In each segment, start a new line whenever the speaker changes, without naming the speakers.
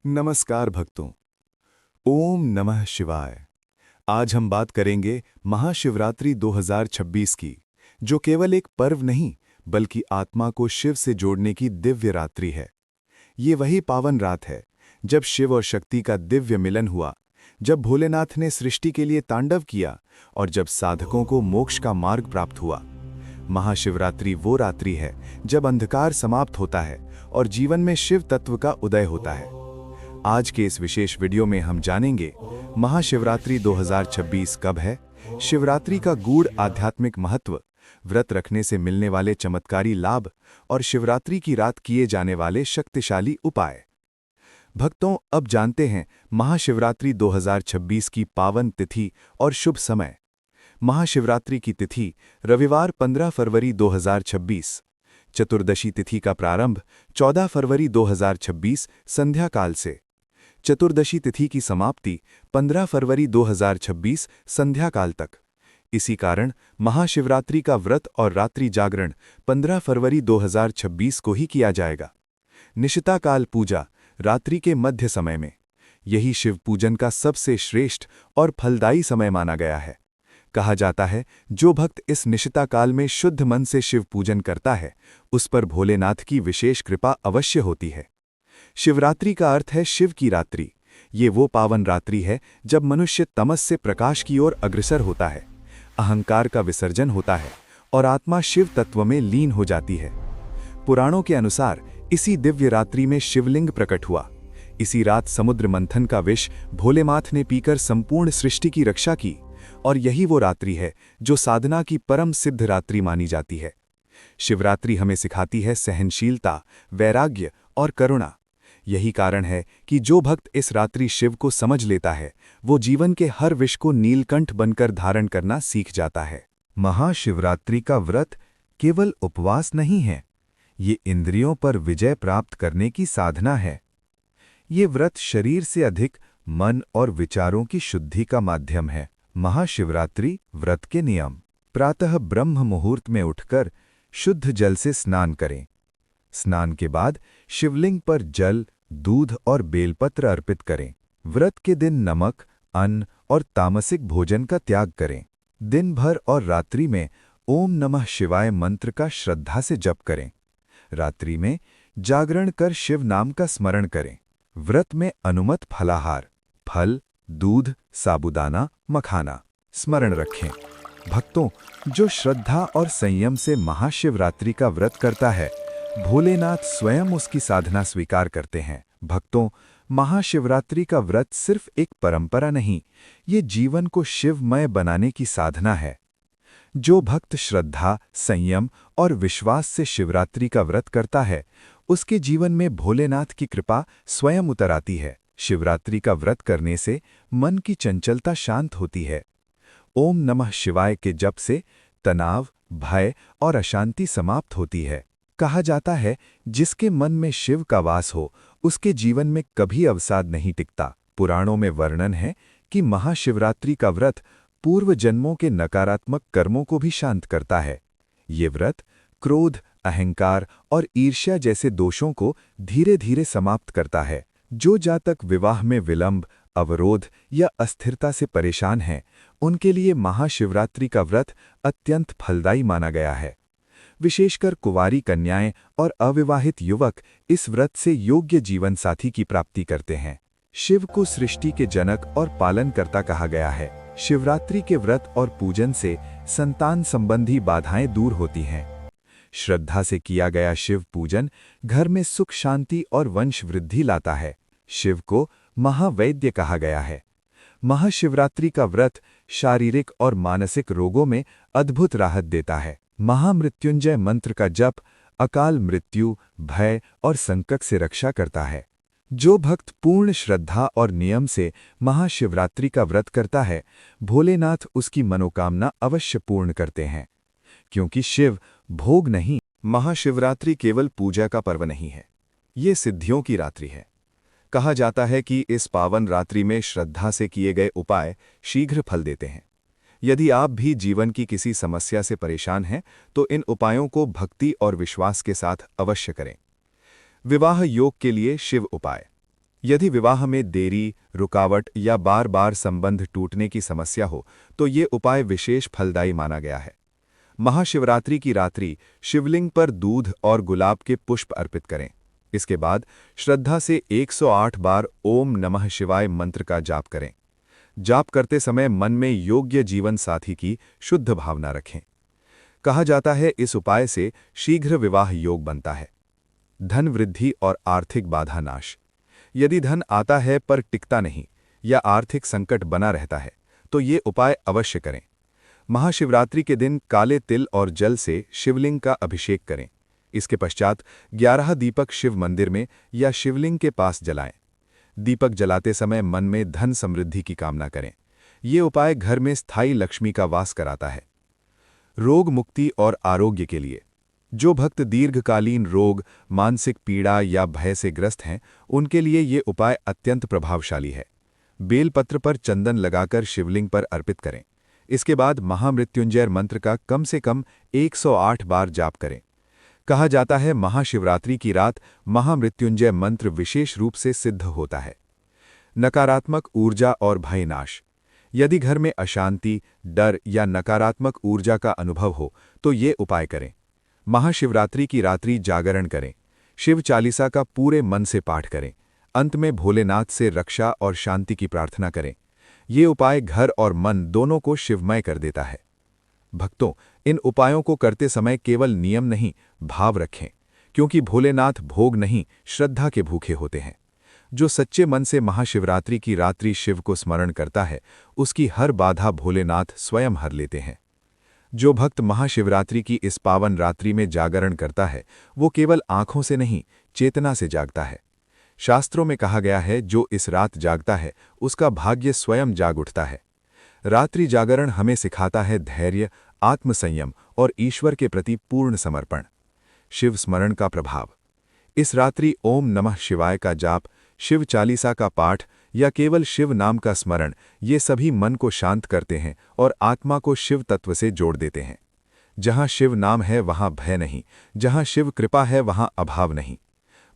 नमस्कार भक्तों। ओम नमः शिवाय। आज हम बात करेंगे महाशिवरात्रि 2026 की, जो केवल एक पर्व नहीं बल्कि आत्मा को शिव से जोड़ने की दिव्य रात्रि है। ये वही पावन रात है जब शिव और शक्ति का दिव्य मिलन हुआ, जब भोलेनाथ ने सृष्टि के लिए तांडव किया और जब साधकों को मोक्ष का मार्ग प्राप्त हुआ। महाशिवरात्रि वो रात्रि है जब अंधकार समाप्त होता है और जीवन में शिव तत्व का उदय होता है। आज के इस विशेष वीडियो में हम जानेंगे महाशिवरात्रि 2026 कब है, शिवरात्रि का गूढ़ आध्यात्मिक महत्व, व्रत रखने से मिलने वाले चमत्कारी लाभ और शिवरात्रि की रात किए जाने वाले शक्तिशाली उपाय। भक्तों, अब जानते हैं महाशिवरात्रि 2026 की पावन तिथि और शुभ समय। महाशिवरात्रि की तिथि रविवार 15 फरवरी 2026। चतुर्दशी तिथि का प्रारंभ 14 फरवरी 2026 संध्या काल से। चतुर्दशी तिथि की समाप्ति 15 फरवरी 2026 संध्या काल तक। इसी कारण महाशिवरात्रि का व्रत और रात्रि जागरण 15 फरवरी 2026 को ही किया जाएगा। निशिता काल पूजा रात्रि के मध्य समय में। यही शिव पूजन का सबसे श्रेष्ठ और फलदायी समय माना गया है। कहा जाता है, जो भक्त इस निशिता काल में शुद्ध मन से शिव पूजन करता है, उस पर भोलेनाथ की विशेष कृपा अवश्य होती है। शिवरात्रि का अर्थ है शिव की रात्रि। ये वो पावन रात्रि है जब मनुष्य तमस से प्रकाश की ओर अग्रसर होता है, अहंकार का विसर्जन होता है और आत्मा शिव तत्व में लीन हो जाती है। पुराणों के अनुसार इसी दिव्य रात्रि में शिवलिंग प्रकट हुआ। इसी रात समुद्र मंथन का विष भोलेनाथ ने पीकर संपूर्ण सृष्टि की रक्षा की, और यही वो रात्रि है जो साधना की परम सिद्ध रात्रि मानी जाती है। शिवरात्रि हमें सिखाती है सहनशीलता, वैराग्य और करुणा। यही कारण है कि जो भक्त इस रात्रि शिव को समझ लेता है, वो जीवन के हर विष को नीलकंठ बनकर धारण करना सीख जाता है। महाशिवरात्रि का व्रत केवल उपवास नहीं है, ये इंद्रियों पर विजय प्राप्त करने की साधना है। ये व्रत शरीर से अधिक मन और विचारों की शुद्धि का माध्यम है। महाशिवरात्रि व्रत के नियम: प्रातः ब्रह्म मुहूर्त में उठकर शुद्ध जल से स्नान करें। स्नान के बाद शिवलिंग पर जल, दूध और बेलपत्र अर्पित करें। व्रत के दिन नमक, अन्न और तामसिक भोजन का त्याग करें। दिन भर और रात्रि में ओम नमः शिवाय मंत्र का श्रद्धा से जप करें। रात्रि में जागरण कर शिव नाम का स्मरण करें। व्रत में अनुमत फलाहार, फल, दूध, साबूदाना, मखाना स्मरण रखें। भक्तों, जो श्रद्धा और संयम से महाशिवरात्रि का व्रत करता है, भोलेनाथ स्वयं उसकी साधना स्वीकार करते हैं। भक्तों, महाशिवरात्रि का व्रत सिर्फ एक परंपरा नहीं, ये जीवन को शिवमय बनाने की साधना है। जो भक्त श्रद्धा, संयम और विश्वास से शिवरात्रि का व्रत करता है, उसके जीवन में भोलेनाथ की कृपा स्वयं उतर आती है। शिवरात्रि का व्रत करने से मन की चंचलता शांत होती है। ओम नमः शिवाय के जप से तनाव, भय और अशांति समाप्त होती है। कहा जाता है, जिसके मन में शिव का वास हो, उसके जीवन में कभी अवसाद नहीं टिकता। पुराणों में वर्णन है कि महाशिवरात्रि का व्रत पूर्व जन्मों के नकारात्मक कर्मों को भी शांत करता है। ये व्रत क्रोध, अहंकार और ईर्ष्या जैसे दोषों को धीरे धीरे समाप्त करता है। जो जातक विवाह में विलंब, अवरोध या अस्थिरता से परेशान हैं, उनके लिए महाशिवरात्रि का व्रत अत्यंत फलदायी माना गया है। विशेषकर कुंवारी कन्याएं और अविवाहित युवक इस व्रत से योग्य जीवन साथी की प्राप्ति करते हैं। शिव को सृष्टि के जनक और पालनकर्ता कहा गया है। शिवरात्रि के व्रत और पूजन से संतान संबंधी बाधाएं दूर होती हैं। श्रद्धा से किया गया शिव पूजन घर में सुख, शांति और वंश वृद्धि लाता है। शिव को महावैद्य कहा गया है। महाशिवरात्रि का व्रत शारीरिक और मानसिक रोगों में अद्भुत राहत देता है। महामृत्युंजय मंत्र का जप अकाल मृत्यु, भय और संकट से रक्षा करता है। जो भक्त पूर्ण श्रद्धा और नियम से महाशिवरात्रि का व्रत करता है, भोलेनाथ उसकी मनोकामना अवश्य पूर्ण करते हैं। क्योंकि शिव भोग नहीं, महाशिवरात्रि केवल पूजा का पर्व नहीं है, ये सिद्धियों की रात्रि है। कहा जाता है कि इस पावन रात्रि में श्रद्धा से किए गए उपाय शीघ्र फल देते हैं। यदि आप भी जीवन की किसी समस्या से परेशान हैं, तो इन उपायों को भक्ति और विश्वास के साथ अवश्य करें। विवाह योग के लिए शिव उपाय। यदि विवाह में देरी, रुकावट या बार बार संबंध टूटने की समस्या हो तो ये उपाय विशेष फलदायी माना गया है। महाशिवरात्रि की रात्रि शिवलिंग पर दूध और गुलाब के पुष्प अर्पित करें। इसके बाद श्रद्धा से 108 बार ओम नमः शिवाय मंत्र का जाप करें। जाप करते समय मन में योग्य जीवन साथी की शुद्ध भावना रखें। कहा जाता है इस उपाय से शीघ्र विवाह योग बनता है। धन वृद्धि और आर्थिक बाधा नाश। यदि धन आता है पर टिकता नहीं या आर्थिक संकट बना रहता है तो ये उपाय अवश्य करें। महाशिवरात्रि के दिन काले तिल और जल से शिवलिंग का अभिषेक करें। इसके पश्चात 11 दीपक शिव मंदिर में या शिवलिंग के पास जलाएं। दीपक जलाते समय मन में धन समृद्धि की कामना करें। ये उपाय घर में स्थायी लक्ष्मी का वास कराता है। रोग मुक्ति और आरोग्य के लिए जो भक्त दीर्घकालीन रोग, मानसिक पीड़ा या भय से ग्रस्त हैं, उनके लिए ये उपाय अत्यंत प्रभावशाली है। बेलपत्र पर चंदन लगाकर शिवलिंग पर अर्पित करें। इसके बाद महामृत्युंजय मंत्र का कम से कम 108 बार जाप करें। कहा जाता है महाशिवरात्रि की रात महामृत्युंजय मंत्र विशेष रूप से सिद्ध होता है। नकारात्मक ऊर्जा और भय नाश। यदि घर में अशांति, डर या नकारात्मक ऊर्जा का अनुभव हो तो ये उपाय करें। महाशिवरात्रि की रात्रि जागरण करें। शिव चालीसा का पूरे मन से पाठ करें। अंत में भोलेनाथ से रक्षा और शांति की प्रार्थना करें। ये उपाय घर और मन दोनों को शिवमय कर देता है। भक्तों, इन उपायों को करते समय केवल नियम नहीं, भाव रखें, क्योंकि भोलेनाथ भोग नहीं, श्रद्धा के भूखे होते हैं। जो सच्चे मन से महाशिवरात्रि की रात्रि शिव को स्मरण करता है, उसकी हर बाधा भोलेनाथ स्वयं हर लेते हैं। जो भक्त महाशिवरात्रि की इस पावन रात्रि में जागरण करता है, वो केवल आंखों से नहीं, चेतना से जागता है। शास्त्रों में कहा गया है, जो इस रात जागता है, उसका भाग्य स्वयं जाग उठता है। रात्रि जागरण हमें सिखाता है धैर्य, आत्मसंयम और ईश्वर के प्रति पूर्ण समर्पण। शिव स्मरण का प्रभाव। इस रात्रि ओम नमः शिवाय का जाप, शिव चालीसा का पाठ या केवल शिव नाम का स्मरण, ये सभी मन को शांत करते हैं और आत्मा को शिव तत्व से जोड़ देते हैं। जहाँ शिव नाम है वहाँ भय नहीं, जहाँ शिव कृपा है वहाँ अभाव नहीं।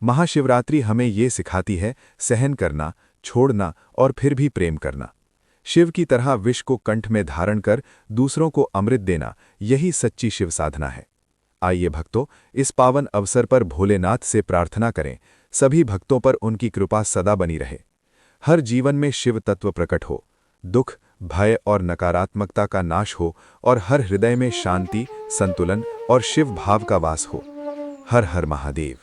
महाशिवरात्रि हमें ये सिखाती है सहन करना, छोड़ना और फिर भी प्रेम करना। शिव की तरह विष को कंठ में धारण कर दूसरों को अमृत देना, यही सच्ची शिव साधना है। आइए भक्तों, इस पावन अवसर पर भोलेनाथ से प्रार्थना करें, सभी भक्तों पर उनकी कृपा सदा बनी रहे। हर जीवन में शिव तत्व प्रकट हो, दुख, भय और नकारात्मकता का नाश हो और हर हृदय में शांति, संतुलन और शिव भाव का वास हो। हर हर महादेव।